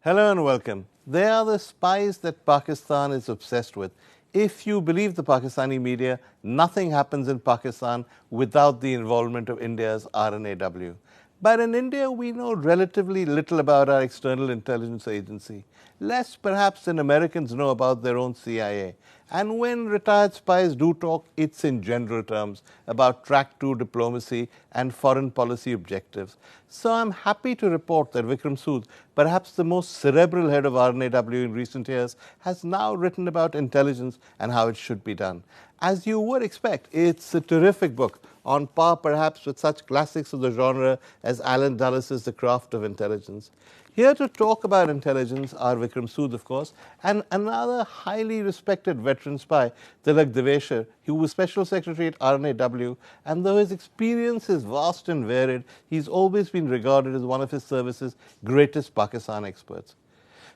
Hello and welcome. They are the spies that Pakistan is obsessed with. If you believe the Pakistani media, nothing happens in Pakistan without the involvement of India's R&AW. But in India, we know relatively little about our external intelligence agency, less perhaps than Americans know about their own CIA. And when retired spies do talk, it's in general terms about track 2 diplomacy and foreign policy objectives. So I'm happy to report that Vikram Sood, perhaps the most cerebral head of R&AW in recent years, has now written about intelligence and how it should be done. As you would expect, it's a terrific book, on par perhaps with such classics of the genre as Alan Dulles' The Craft of Intelligence. Here to talk about intelligence are Vikram Sood, of course, and another highly respected veteran spy, Tilak Devasher, who was Special Secretary at R&AW, and though his experience is vast and varied, he's always been regarded as one of his service's greatest Pakistan experts.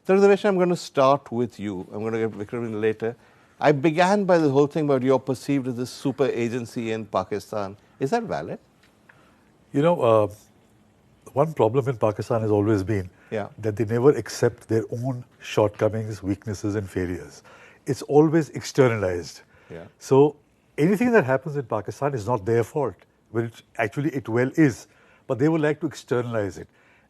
Tilak Devasher, I'm going to start with you. I'm going to get Vikram in later. I began by the whole thing about you're perceived as this super agency in Pakistan. Is that valid? You know, one problem in Pakistan has always been that they never accept their own shortcomings, weaknesses and failures. It's always externalized. So anything that happens in Pakistan is not their fault, when it well is. But they would like to externalize it.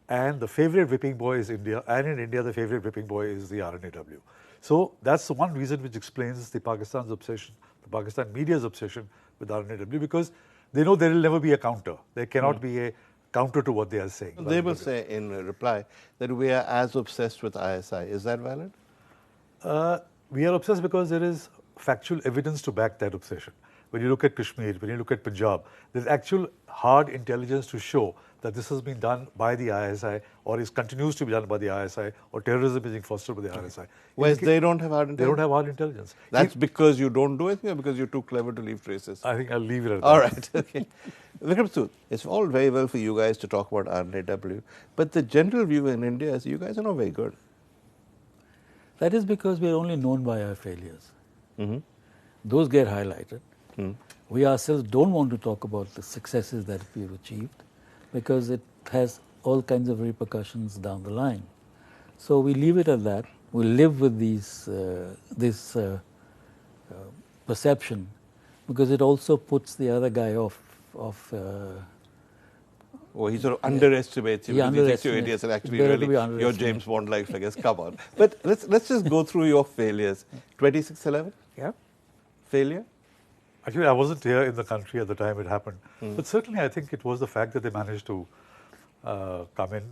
And the favorite whipping boy is India, and in India the favorite whipping boy is the R&AW. So that's the one reason which explains the Pakistan's obsession, the Pakistan media's obsession with R&AW, because they know there will never be a counter. There cannot be a counter to what they are saying. They will say in reply that we are as obsessed with ISI. Is that valid? We are obsessed because there is factual evidence to back that obsession. When you look at Kashmir, when you look at Punjab, there's actual hard intelligence to show that this has been done by the ISI, or continues to be done by the ISI, or terrorism is being fostered by the ISI. Whereas they don't have hard intelligence? They don't have hard intelligence. That's because you don't do anything, or because you're too clever to leave traces? I think I'll leave it at that. All right, okay. Vikram Sood, it's all very well for you guys to talk about R&AW, but the general view in India is you guys are not very good. That is because we are only known by our failures. Those get highlighted. We ourselves don't want to talk about the successes that we've achieved, because it has all kinds of repercussions down the line. So we leave it at that. We live with this perception, because it also puts the other guy off. He sort of underestimates you. He thinks you're idiots, and actually really you're James Bond-like figures. Come on. But let's just go through your failures. 26/11? Yeah. Failure? Actually, I wasn't here in the country at the time it happened. But certainly I think it was the fact that they managed to come in.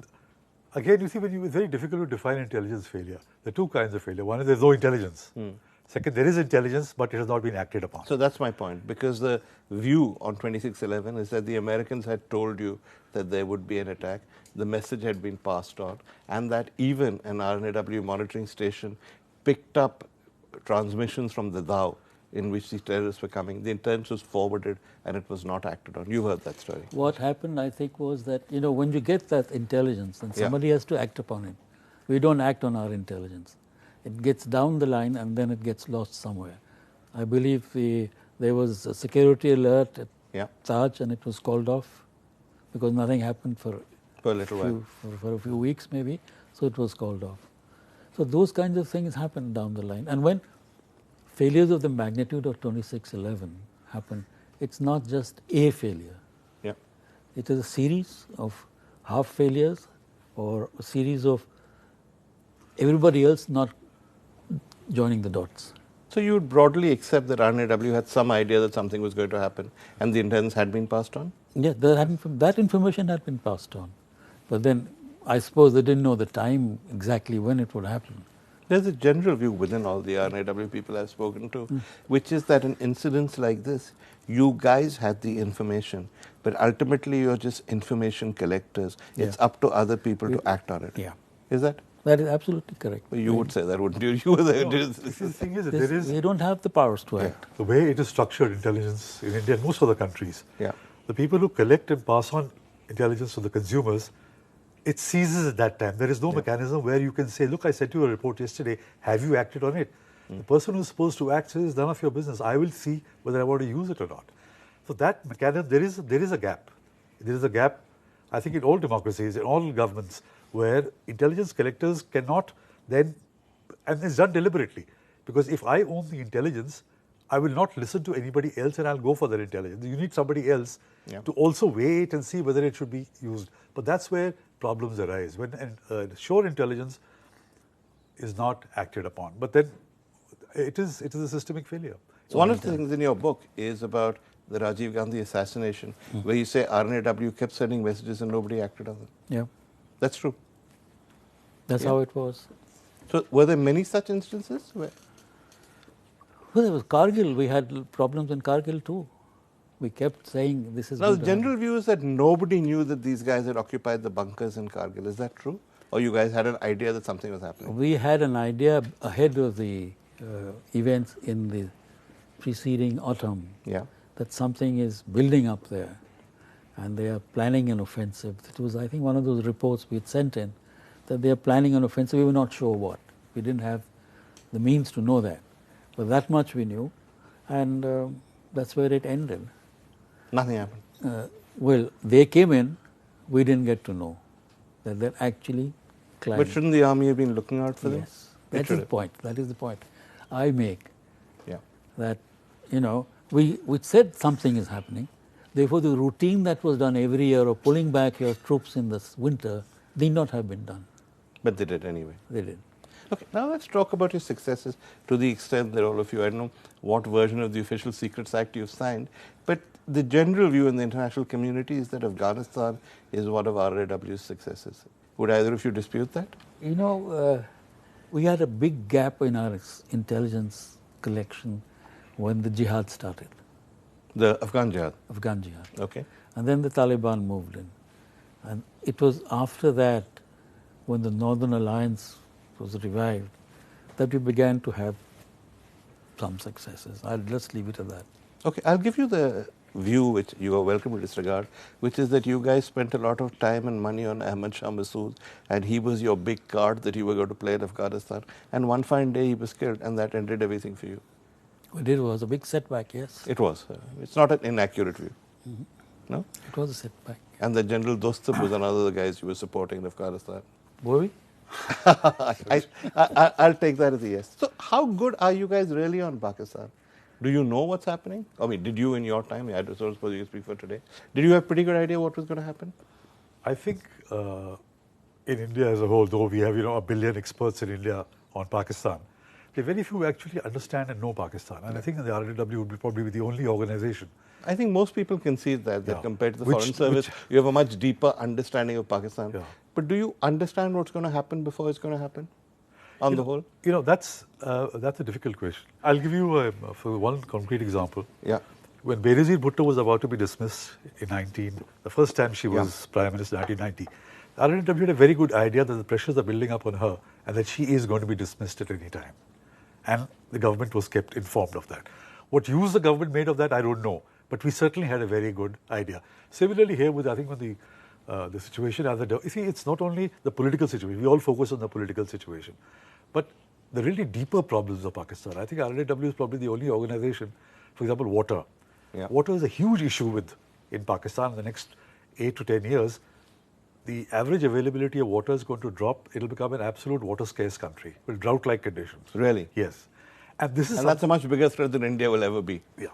Again, you see, it's very difficult to define intelligence failure. There are two kinds of failure. One is there's no intelligence. Second, there is intelligence, but it has not been acted upon. So that's my point, because the view on 26/11 is that the Americans had told you that there would be an attack, the message had been passed on, and that even an R&AW monitoring station picked up transmissions from the Dow in which the terrorists were coming. The intelligence was forwarded and it was not acted on. You heard that story. What happened, I think, was that, when you get that intelligence, then somebody has to act upon it. We don't act on our intelligence. It gets down the line and then it gets lost somewhere. I believe there was a security alert at Taj, and it was called off because nothing happened for a little while. For a few weeks maybe, so it was called off. So those kinds of things happen down the line. And when failures of the magnitude of 26/11 happen, it's not just a failure. It is a series of half failures, or a series of everybody else not joining the dots. So you would broadly accept that R&AW had some idea that something was going to happen and the intelligence had been passed on? Yeah, that information had been passed on. But then I suppose they didn't know the time exactly when it would happen. There's a general view within all the R&AW people I've spoken to, which is that in incidents like this, you guys had the information, but ultimately you're just information collectors. It's up to other people to act on it. Is that? That is absolutely correct. Well, you would say that, wouldn't you? You were the thing is that we don't have the powers to act. The way it is structured, intelligence in India and most other countries, the people who collect and pass on intelligence to the consumers, it ceases at that time. There is no mechanism where you can say, look, I sent you a report yesterday, have you acted on it? The person who is supposed to act says, none of your business. I will see whether I want to use it or not. So that mechanism, there is a gap. There is a gap, I think, in all democracies, in all governments, where intelligence collectors cannot then, and it's done deliberately, because if I own the intelligence, I will not listen to anybody else and I'll go for that intelligence. You need somebody else to also weigh it and see whether it should be used. But that's where problems arise, when sure intelligence is not acted upon. But then it is a systemic failure. So one of the things in your book is about the Rajiv Gandhi assassination, where you say R&AW kept sending messages and nobody acted on them. Yeah. That's true. That's how it was. So were there many such instances? Well, there was Kargil. We had problems in Kargil too. We kept saying this is. Now, the general view is that nobody knew that these guys had occupied the bunkers in Kargil. Is that true? Or you guys had an idea that something was happening? We had an idea ahead of the events in the preceding autumn that something is building up there and they are planning an offensive. It was, I think, one of those reports we had sent in that they are planning an offensive. We were not sure what. We didn't have the means to know that. But that much we knew, and that's where it ended. Nothing happened. Well, they came in, we didn't get to know that they're actually climbing. But shouldn't the army have been looking out for them? Yes, that is the point. That is the point I make. Yeah. That, you know, we said something is happening. Therefore, the routine that was done every year of pulling back your troops in this winter need not have been done. But they did anyway. They did. Okay, now let's talk about your successes to the extent that all of you, I don't know what version of the Official Secrets Act you've signed, but the general view in the international community is that Afghanistan is one of R&AW's successes. Would either of you dispute that? You know, we had a big gap in our intelligence collection when the jihad started. The Afghan jihad? Afghan jihad. Okay. And then the Taliban moved in. And it was after that, when the Northern Alliance was revived, that we began to have some successes. I'll just leave it at that. Okay, I'll give you the view which you are welcome to disregard, which is that you guys spent a lot of time and money on Ahmad Shah Massoud, and he was your big card that you were going to play in Afghanistan, and one fine day he was killed, and that ended everything for you. It was a big setback, yes. It was. It's not an inaccurate view. No? It was a setback. And the General Dostum was another of the guys you were supporting in Afghanistan. Were we? I'll take that as a yes. So how good are you guys really on Pakistan? Do you know what's happening? I mean, did you in your time, I don't suppose you speak for today, did you have a pretty good idea what was going to happen? I think in India as a whole, though we have, a billion experts in India on Pakistan, there are very few who actually understand and know Pakistan. And I think the R&AW would probably be the only organization. I think most people concede that compared to the Foreign Service, you have a much deeper understanding of Pakistan. Yeah. But do you understand what's going to happen before it's going to happen, on the whole? That's a difficult question. I'll give you for one concrete example. Yeah. When Benazir Bhutto was about to be dismissed in the first time she was Prime Minister in 1990, R&AW had a very good idea that the pressures are building up on her and that she is going to be dismissed at any time. And the government was kept informed of that. What use the government made of that, I don't know. But we certainly had a very good idea. Similarly here with, I think, when the situation you see, it's not only the political situation. We all focus on the political situation. But the really deeper problems of Pakistan, I think R&AW is probably the only organization, for example, water. Yeah. Water is a huge issue in Pakistan in the next 8 to 10 years. The average availability of water is going to drop. It'll become an absolute water scarce country with drought-like conditions. Really? Yes. And that's a much bigger threat than India will ever be. Yeah.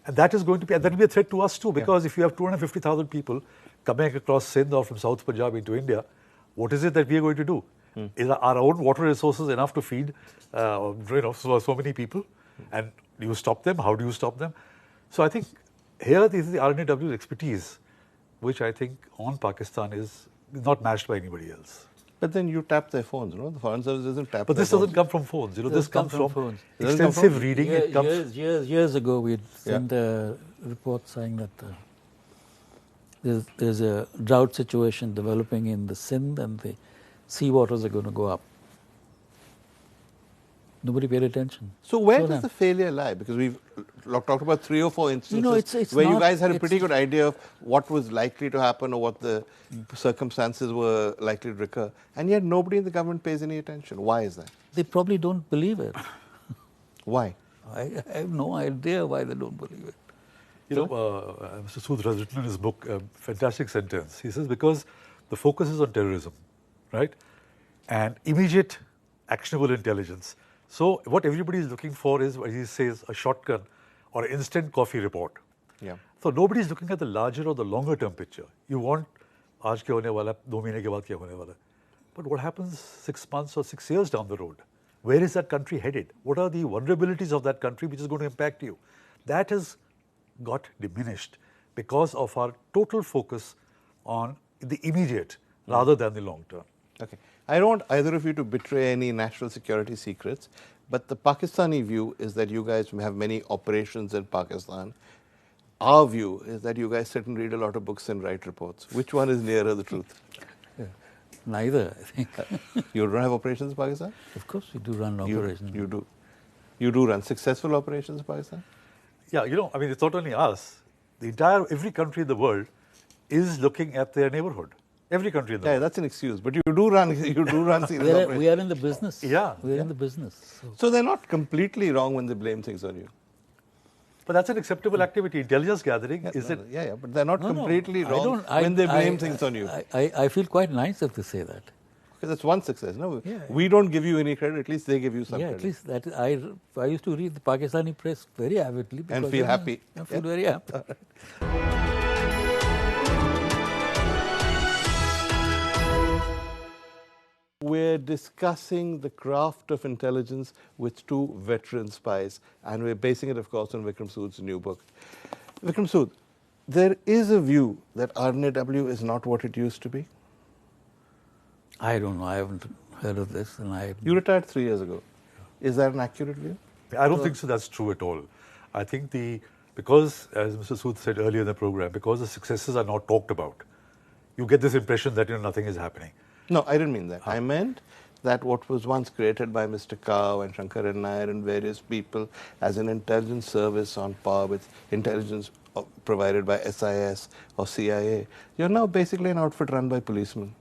And that is going to be, and that will be a threat to us too, because if you have 250,000 people coming across Sindh or from South Punjab into India, what is it that we are going to do? Is our own water resources enough to feed so many people? And do you stop them? How do you stop them? So I think here this is the R&AW's expertise, which I think on Pakistan is not matched by anybody else. But then you tap their phones, The Foreign Service doesn't tap. But this doesn't come from phones, This comes from phones. Extensive reading. Years ago, we sent a report saying that there's a drought situation developing in the Sindh, and the sea waters are going to go up. Nobody paid attention. So where does the failure lie? Because we've talked about 3 or 4 instances where you guys had a pretty good idea of what was likely to happen or what the circumstances were likely to recur, and yet nobody in the government pays any attention. Why is that? They probably don't believe it. Why? I have no idea why they don't believe it. Mr. Sood has written in his book a fantastic sentence. He says, because the focus is on terrorism. right? And immediate actionable intelligence. So what everybody is looking for is, what he says, a shotgun or an instant coffee report. Yeah. So nobody is looking at the larger or the longer term picture. You want, aaj kya hone wala, 2 mahine ke baad kya hone wala. But what happens 6 months or 6 years down the road? Where is that country headed? What are the vulnerabilities of that country which is going to impact you? That has got diminished because of our total focus on the immediate rather than the long term. Okay. I don't want either of you to betray any national security secrets, but the Pakistani view is that you guys have many operations in Pakistan. Our view is that you guys sit and read a lot of books and write reports. Which one is nearer the truth? Neither, I think. You don't have operations in Pakistan? Of course, we do run operations. You do. You do run successful operations in Pakistan? Yeah, you know, I mean, it's not only us. Every country in the world is looking at their neighborhood. Every country in the world. Yeah, that's an excuse. But you do run serious operations. We are in the business. Yeah. We are in the business. So they're not completely wrong when they blame things on you. But that's an acceptable activity. Intelligence gathering, is it? Yeah, but they're not completely wrong I when they blame things on you. I feel quite nice if they say that. Because that's one success. No, Yeah, we don't give you any credit. At least they give you some credit. At least that I used to read the Pakistani press very avidly And feel happy. I feel very happy. We're discussing the craft of intelligence with two veteran spies, and we're basing it, of course, on Vikram Sood's new book. Vikram Sood, there is a view that R&AW is not what it used to be. I don't know. I haven't heard of this, and You retired 3 years ago. Is that an accurate view? I don't think so. That's true at all. I think because, as Mr. Sood said earlier in the program, because the successes are not talked about, you get this impression that nothing is happening. No, I didn't mean that. I meant that what was once created by Mr. Kao and Shankar and Nair and various people as an intelligence service on par with intelligence provided by SIS or CIA, you're now basically an outfit run by policemen.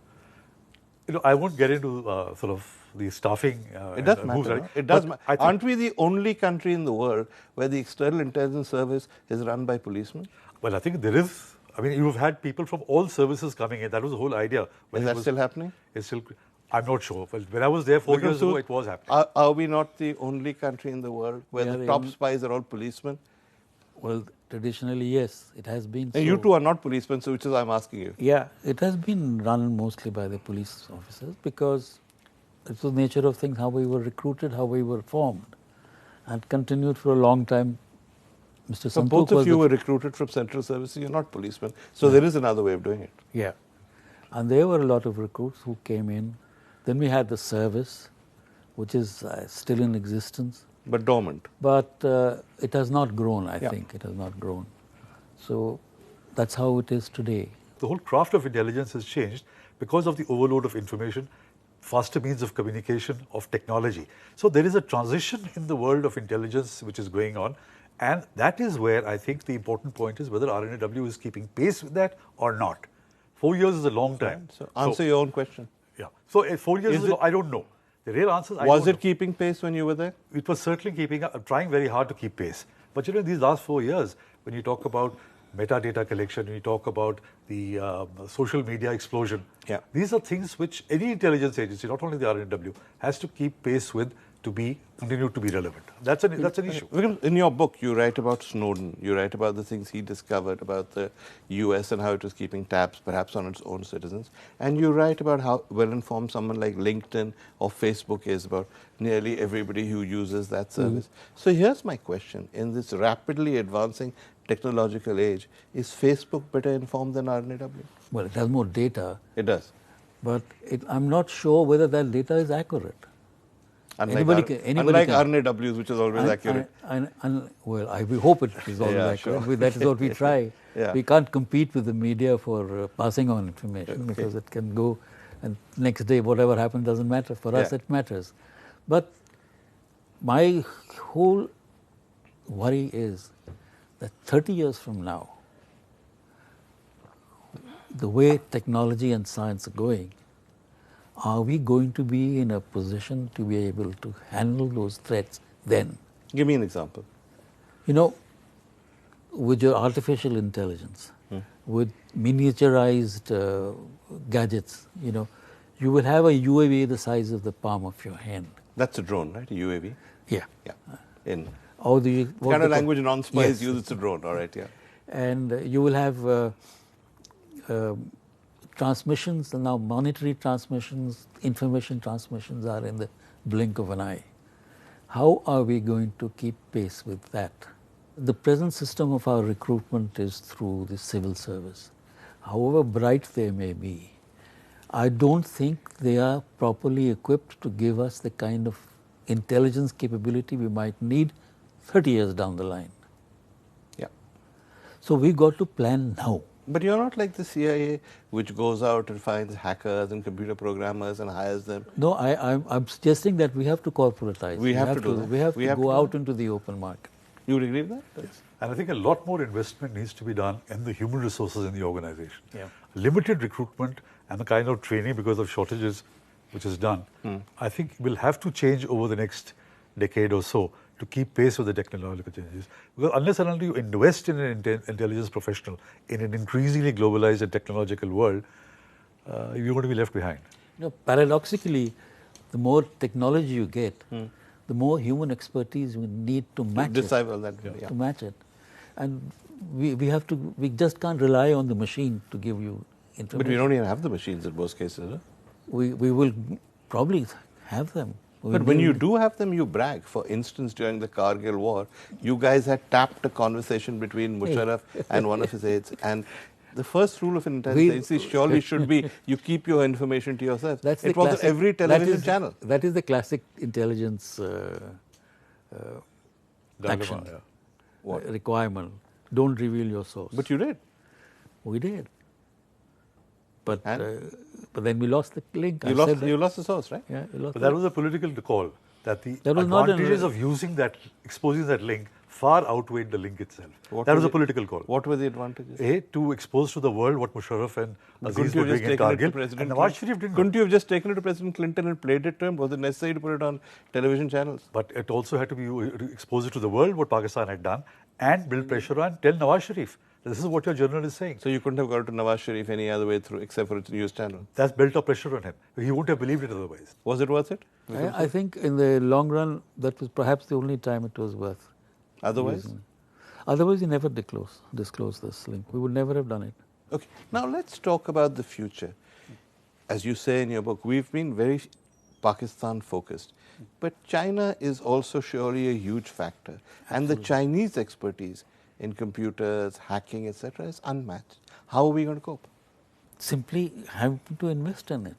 I won't get into sort of the staffing. It does matter. No? It does matter. Aren't we the only country in the world where the external intelligence service is run by policemen? Well, I think there is. I mean, you've had people from all services coming in. That was the whole idea. Is that still happening? It's still. I'm not sure. Well, when I was there 4 years ago, it was happening. Are we not the only country in the world where the top spies are all policemen? Well, traditionally, yes, it has been. And you two are not policemen, so which is why I'm asking you. Yeah, it has been run mostly by the police officers because it's the nature of things, how we were recruited, how we were formed, and continued for a long time. Mr. So both of you were recruited from central services, you're not policemen, so there is another way of doing it. Yeah, and there were a lot of recruits who came in. Then we had the service, which is still in existence. But dormant. But it has not grown, I think. It has not grown. So that's how it is today. The whole craft of intelligence has changed because of the overload of information, faster means of communication, of technology. So there is a transition in the world of intelligence which is going on. And that is where I think the important point is whether R&AW is keeping pace with that or not. 4 years is a long time. So answer your own question. Yeah. So 4 years is I don't know. The real answer is Was it keeping pace when you were there? It was certainly trying very hard to keep pace. But in these last 4 years, when you talk about metadata collection, when you talk about the social media explosion, these are things which any intelligence agency, not only the R&AW, has to keep pace with to continue to be relevant. That's an issue. In your book, you write about Snowden. You write about the things he discovered about the US and how it was keeping tabs, perhaps on its own citizens. And you write about how well-informed someone like LinkedIn or Facebook is about nearly everybody who uses that service. So here's my question. In this rapidly advancing technological age, is Facebook better informed than R&AW? Well, it has more data. It does. But I'm not sure whether that data is accurate. Unlike R&AW's, which is always accurate. Well, we hope it is always accurate. Sure. That is what we try. We can't compete with the media for passing on information because it can go and next day whatever happens doesn't matter. For us it matters. But my whole worry is that 30 years from now, the way technology and science are going, are we going to be in a position to be able to handle those threats then? Give me an example. With your artificial intelligence, with miniaturized gadgets, You will have a UAV the size of the palm of your hand. That's a drone, right? A UAV? Yeah. Yeah. Or the kind of language non-spies yes. use, it's a drone, all right, yeah. And you will have transmissions, now monetary transmissions, information transmissions are in the blink of an eye. How are we going to keep pace with that? The present system of our recruitment is through the civil service. However bright they may be, I don't think they are properly equipped to give us the kind of intelligence capability we might need 30 years down the line. Yeah. So we got to plan now. But you're not like the CIA, which goes out and finds hackers and computer programmers and hires them. No, I'm suggesting that we have to corporatize. We have to do that. We have to go out into the open market. You would agree with that? Yes. And I think a lot more investment needs to be done in the human resources in the organization. Yeah. Limited recruitment and the kind of training because of shortages which is done, I think will have to change over the next decade or so to keep pace with the technological changes. Because unless and until you invest in an intelligence professional in an increasingly globalized and technological world, you're going to be left behind. You know, paradoxically, the more technology you get, the more human expertise we need to match it. To match it. And we just can't rely on the machine to give you information. But we don't even have the machines in most cases, huh? We will probably have them. But when you do have them, you brag. For instance, during the Kargil war, you guys had tapped a conversation between Musharraf and one of his aides. And the first rule of an intelligence agency surely should be you keep your information to yourself. It was on every television channel. That is the classic intelligence action requirement. Don't reveal your source. But you did. We did. But then we lost the link. You lost the source, right? Yeah, but that was a political call, that the advantages of using that, exposing that link far outweighed the link itself. That was a political call. What were the advantages? To expose to the world what Musharraf and Aziz were doing in Kargil. And Nawaz Sharif didn't. Couldn't you have just taken it to President Clinton and played it to him? Was it necessary to put it on television channels? But it also had to be exposed it to the world what Pakistan had done and build pressure on, tell Nawaz Sharif. This is what your journal is saying. So you couldn't have got it to Nawaz Sharif any other way through, except for its news channel? That's built up pressure on him. He wouldn't have believed it otherwise. Was it worth it? I think in the long run, that was perhaps the only time it was worth. Otherwise? Otherwise, you never disclose this link. We would never have done it. Okay. Now let's talk about the future. As you say in your book, we've been very Pakistan focused. But China is also surely a huge factor. Absolutely. And the Chinese expertise in computers, hacking, etc., is unmatched. How are we going to cope? Simply having to invest in it.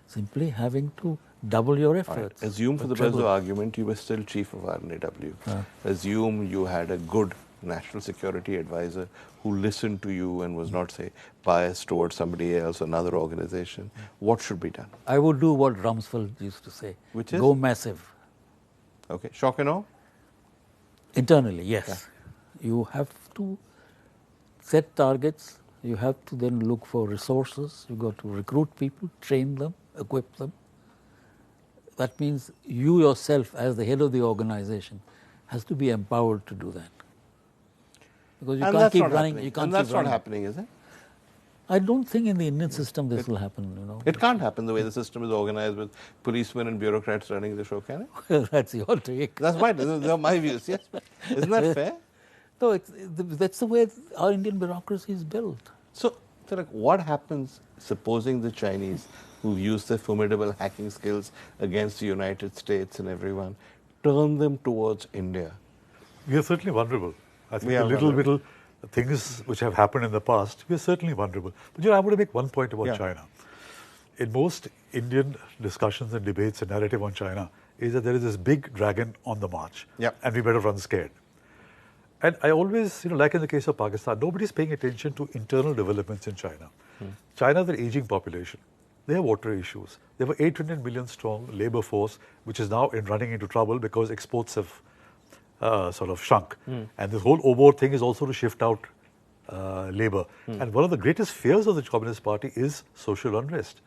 Simply having to double your efforts. Right. Assume for the purpose of argument you were still chief of R&AW. Assume you had a good national security advisor who listened to you and was not, say, biased towards somebody else, another organization. What should be done? I would do what Rumsfeld used to say. Which is? Go massive. Okay. Shock and awe? Internally, yes. Yeah. You have to set targets. You have to then look for resources. You got to recruit people, train them, equip them. That means you yourself, as the head of the organization, has to be empowered to do that. Because you can't keep running. You can't. And that's not happening, is it? I don't think in the Indian system this will happen. You know, it can't happen the way the system is organized with policemen and bureaucrats running the show, can it? That's your take. That's right. Those are my views. Yes, isn't that fair? No, that's the way our Indian bureaucracy is built. So, what happens supposing the Chinese, who've used their formidable hacking skills against the United States and everyone, turn them towards India? We are certainly vulnerable. I think the little things which have happened in the past, we are certainly vulnerable. But I want to make one point about China. In most Indian discussions and debates and narrative on China is that there is this big dragon on the march, and we better run scared. And I always, like in the case of Pakistan, nobody's paying attention to internal developments in China. China is an aging population. They have water issues. They have an 800 million strong labor force, which is now running into trouble because exports have sort of shrunk. And this whole OBOR thing is also to shift out labor. And one of the greatest fears of the Communist Party is social unrest.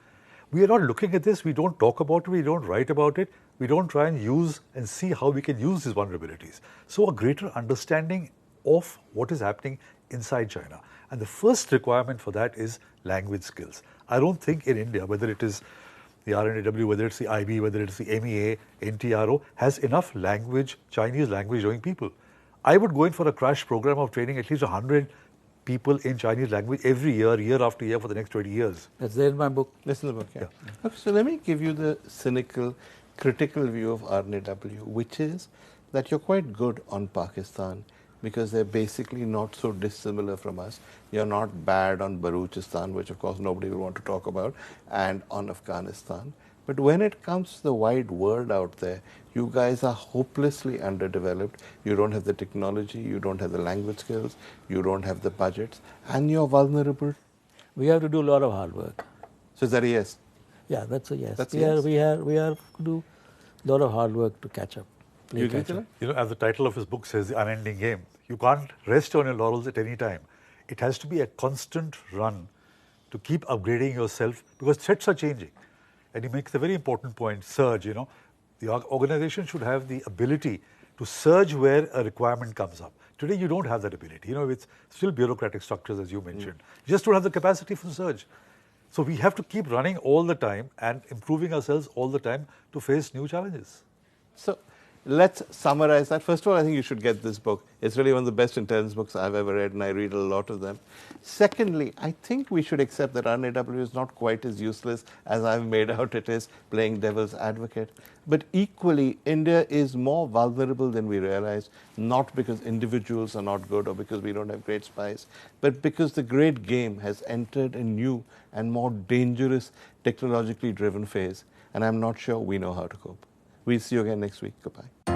We are not looking at this. We don't talk about it. We don't write about it. We don't try and use and see how we can use these vulnerabilities. So a greater understanding of what is happening inside China. And the first requirement for that is language skills. I don't think in India, whether it is the R&AW, whether it's the IB, whether it's the MEA, NTRO, has enough language, Chinese language knowing people. I would go in for a crash program of training at least 100 people in Chinese language every year, year after year for the next 20 years. That's there in my book. That's in the book, yeah. Okay, so let me give you the cynical, critical view of R&AW, which is that you're quite good on Pakistan because they're basically not so dissimilar from us. You're not bad on Baluchistan, which of course nobody will want to talk about, and on Afghanistan. But when it comes to the wide world out there, you guys are hopelessly underdeveloped. You don't have the technology, you don't have the language skills, you don't have the budgets, and you're vulnerable. We have to do a lot of hard work. So is that a yes? Yeah, that's a yes. That's we a yes. we have to do a lot of hard work to catch up. You agree to that? You know, as the title of his book says, The Unending Game, you can't rest on your laurels at any time. It has to be a constant run to keep upgrading yourself because threats are changing. And he makes a very important point, surge, you know. The organization should have the ability to surge where a requirement comes up. Today, you don't have that ability. You know, it's still bureaucratic structures, as you mentioned. You just don't have the capacity for surge. So we have to keep running all the time and improving ourselves all the time to face new challenges. So let's summarize that. First of all, I think you should get this book. It's really one of the best intelligence books I've ever read, and I read a lot of them. Secondly, I think we should accept that R&AW is not quite as useless as I've made out it is, playing devil's advocate. But equally, India is more vulnerable than we realize, not because individuals are not good or because we don't have great spies, but because the great game has entered a new and more dangerous technologically driven phase, and I'm not sure we know how to cope. We'll see you again next week. Goodbye.